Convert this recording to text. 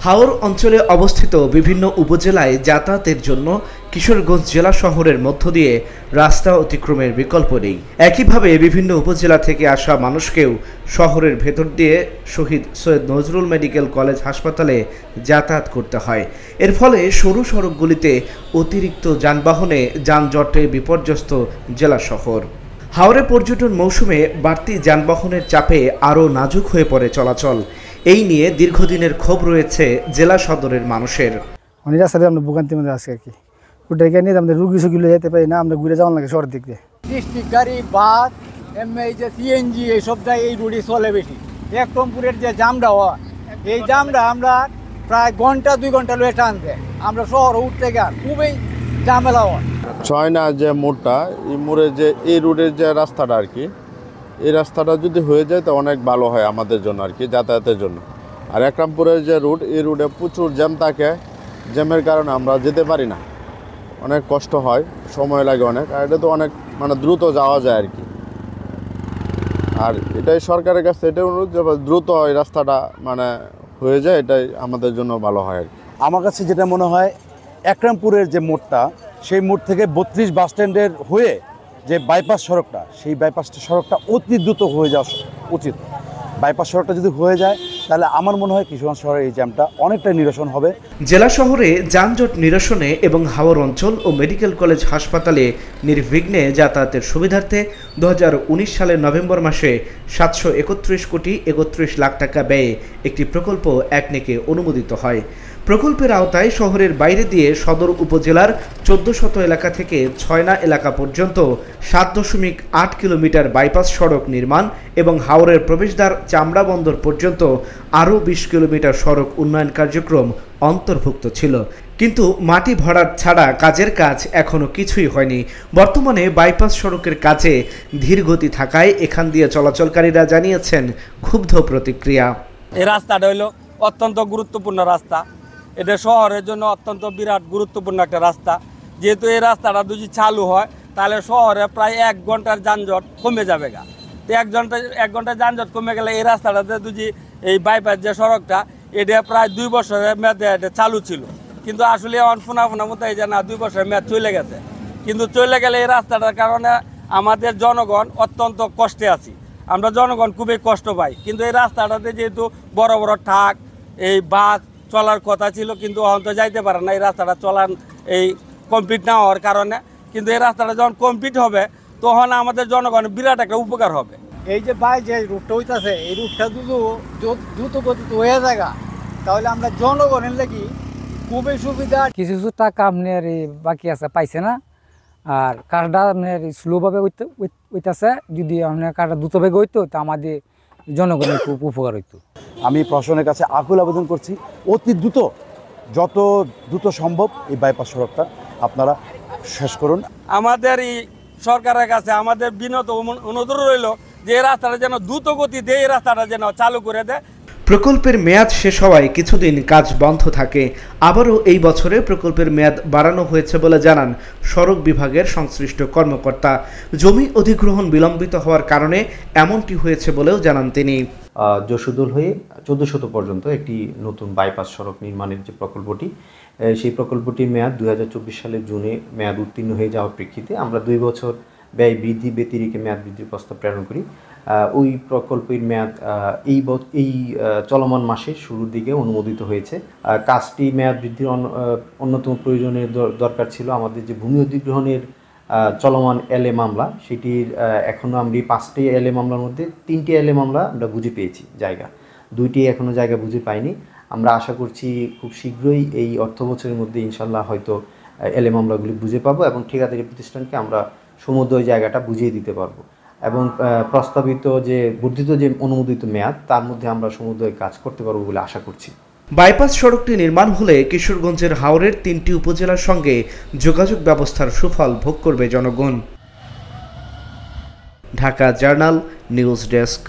হাওর অঞ্চলে অবস্থিত বিভিন্ন উপজেলায় যাতায়াতের জন্য কিশোরগঞ্জ জেলা শহরের মধ্য দিয়ে রাস্তা অতিক্রমের বিকল্প নেই। একইভাবে বিভিন্ন উপজেলা থেকে আসা মানুষকেও শহরের ভেতর দিয়ে শহীদ সৈয়দ নজরুল মেডিকেল কলেজ হাসপাতালে যাতায়াত করতে হয়। এর ফলে সরু সড়কগুলিতে অতিরিক্ত যানবাহনে যানজটে বিপর্যস্ত জেলা শহর। হাওরে পর্যটন মৌসুমে বাড়তি যানবাহনের চাপে আরও নাজুক হয়ে পড়ে চলাচল। এই নিয়ে দীর্ঘদিনের ক্ষোভ রয়েছে জেলা সদরের মানুষের। অনেক রাস্তাতে আমরা ভোগান্তির মধ্যে আছি আর কি। ওটাই নিয়ে আমরা রুগী সুগিলে যেতে পারি না, আমরা ঘুরে যাওয়ার লাগে শহরের দিক দিয়ে। ডিস্ট্রিক্ট গাড়ি, বাস, এই যে সিএনজি এইসবটাই এই রুটে চলে বেশি। একটমপুরের যে জামটা হয়, এই জামটা আমরা প্রায় ঘন্টা 2 ঘন্টা লয়ে টানতে আমরা শহরে উঠতে গেলে খুবই ঝামেলা হয়। ছয়না যে মোড়টা, এই মোড়ে যে এই রুটের যে রাস্তাটা আর কি, এই রাস্তাটা যদি হয়ে যায় তো অনেক ভালো হয় আমাদের জন্য আর কি, যাতায়াতের জন্য। আর একরামপুরের যে রুট, এই রুটে প্রচুর জ্যাম থাকে। জ্যামের কারণে আমরা যেতে পারি না, অনেক কষ্ট হয়, সময় লাগে অনেক। আর এটা তো অনেক দ্রুত যাওয়া যায় আর কি। আর এটাই সরকারের কাছে এটাই অনুরোধ যে দ্রুত এই রাস্তাটা হয়ে যায়, এটাই আমাদের জন্য ভালো হয় আর কি। আমার কাছে যেটা মনে হয়, একরামপুরের যে মোড়টা, সেই মোড় থেকে 32 বাস স্ট্যান্ডের হয়ে যে বাইপাস সড়কটা, সেই বাইপাস সড়কটা অতি দ্রুত হয়ে যাওয়া উচিত। বাইপাস সড়কটা যদি হয়ে যায় তাহলে আমার মনে হয় কিশোরগঞ্জ শহরের এই জ্যামটা অনেকটাই নিরসন হবে। জেলা শহরে যানজট নিরসনে এবং হাওর অঞ্চল ও মেডিকেল কলেজ হাসপাতালে নির্বিঘ্নে যাতায়াতের সুবিধার্থে 2019 সালের নভেম্বর মাসে 731 কোটি 31 লাখ টাকা ব্যয়ে একটি প্রকল্প একনেকে অনুমোদিত হয়। প্রকল্পের আওতায় শহরের বাইরে দিয়ে সদর উপজেলার 1400 এলাকা থেকে ছয়না এলাকা পর্যন্ত 7.8 কিলোমিটার বাইপাস সড়ক নির্মাণ এবং হাওরের প্রবেশদ্বার চামড়া বন্দর পর্যন্ত আরও 20 কিলোমিটার সড়ক উন্নয়ন কার্যক্রম অন্তর্ভুক্ত ছিল। কিন্তু মাটি ভরাট ছাড়া কাজের কাজ এখনও কিছুই হয়নি। বর্তমানে বাইপাস সড়কের কাজে ধীরগতি থাকায় এখান দিয়ে চলাচলকারীরা জানিয়েছেন ক্ষুব্ধ প্রতিক্রিয়া। এই রাস্তাটা হলো অত্যন্ত গুরুত্বপূর্ণ রাস্তা। এটা শহরের জন্য অত্যন্ত বিরাট গুরুত্বপূর্ণ একটা রাস্তা। যেহেতু এই রাস্তাটা যদি চালু হয় তাহলে শহরে প্রায় 1 ঘন্টার যানজট কমে যাবে গা। তো 1 ঘন্টার যানজট কমে গেলে এই রাস্তাটাতে যদি এই বাইপাস যে সড়কটা, এটা প্রায় 2 বছরের মেয়াদে এটা চালু ছিল। কিন্তু আসলে ফোনা মতো এই যে না 2 বছরের মেয়াদ চলে গেছে। কিন্তু চলে গেলে এই রাস্তাটার কারণে আমাদের জনগণ অত্যন্ত কষ্টে আছি। আমরা জনগণ খুবই কষ্ট পাই। কিন্তু এই রাস্তাটাতে যেহেতু বড় বড় ট্রাক, এই বাস চলার কথা ছিল, কিন্তু অন্ত যাইতে পারে না এই রাস্তাটা চলার এই কমপ্লিট না হওয়ার কারণে। কিন্তু এই রাস্তাটা যখন কমপ্লিট হবে তখন আমাদের জনগণের বিরাট একটা উপকার হবে। এই যে যে রুটটা হইতেছে, এই রুটটা দ্রুত গতিতে হয়ে যায় তাহলে আমরা জনগণের লাগি খুবই সুবিধা। কিছু টাকা আপনার বাকি আছে, পাইছে না। আর কারটা আপনার স্লোভাবে হইতেছে। যদি আপনার কারটা দ্রুতভাবে হইতো তা আমাদের জনগণের খুব উপকার হইতো। আমি প্রশাসনের কাছে আকুল আবেদন করছি, অতি দ্রুত, যত দ্রুত সম্ভব এই বাইপাস সড়কটা আপনারা শেষ করুন। আমাদের এই সরকারের কাছে আমাদের বিনত অনুরোধ রইল যে এই রাস্তাটা যেন দ্রুত গতিতে এই রাস্তাটা যেন চালু করে দেয়। প্রকল্পের মেয়াদ শেষ হওয়ায় কিছুদিন কাজ বন্ধ থাকে। আবারও এই বছরে প্রকল্পের মেয়াদ বাড়ানো হয়েছে বলে জানান সড়ক বিভাগের সংশ্লিষ্ট কর্মকর্তা। জমি অধিগ্রহণ বিলম্বিত হওয়ার কারণে এমনটি হয়েছে বলেও জানান তিনি। যশোদুল হয়ে 1400 পর্যন্ত একটি নতুন বাইপাস সড়ক নির্মাণের যে প্রকল্পটি, সেই প্রকল্পটির মেয়াদ 2024 সালের জুনে মেয়াদ উত্তীর্ণ হয়ে যাওয়ার প্রেক্ষিতে আমরা 2 বছর ব্যয় বৃদ্ধি ব্যতিরেকে মেয়াদ বৃদ্ধির প্রস্তাব প্রেরণ করি। ওই প্রকল্পের মেয়াদ এই চলমান মাসের শুরুর দিকে অনুমোদিত হয়েছে। কাজটি মেয়াদ বৃদ্ধির অন্যতম প্রয়োজনের দরকার ছিল আমাদের যে ভূমি অধিগ্রহণের চলমান এলএ মামলা, সেটির এখনও আমরা 5টি এলএ মামলার মধ্যে 3টি এলএ মামলা আমরা বুঝে পেয়েছি জায়গা, 2টি এখনও জায়গা বুঝে পাইনি। আমরা আশা করছি খুব শীঘ্রই এই অর্থ বছরের মধ্যে ইনশাল্লাহ হয়তো এলএ মামলাগুলি বুঝে পাবো এবং ঠিকাদারি প্রতিষ্ঠানকে আমরা সমুদয় জায়গাটা বুঝিয়ে দিতে পারবো এবং প্রস্তাবিত যে বর্ধিত যে অনুমোদিত মেয়াদ তার মধ্যে আমরা সমুদয় কাজ করতে পারবো বলে আশা করছি। বাইপাস সড়কটি নির্মাণ হলে কিশোরগঞ্জের হাওরের 3টি উপজেলার সঙ্গে যোগাযোগ ব্যবস্থার সুফল ভোগ করবে জনগণ। Dhaka journal news desk.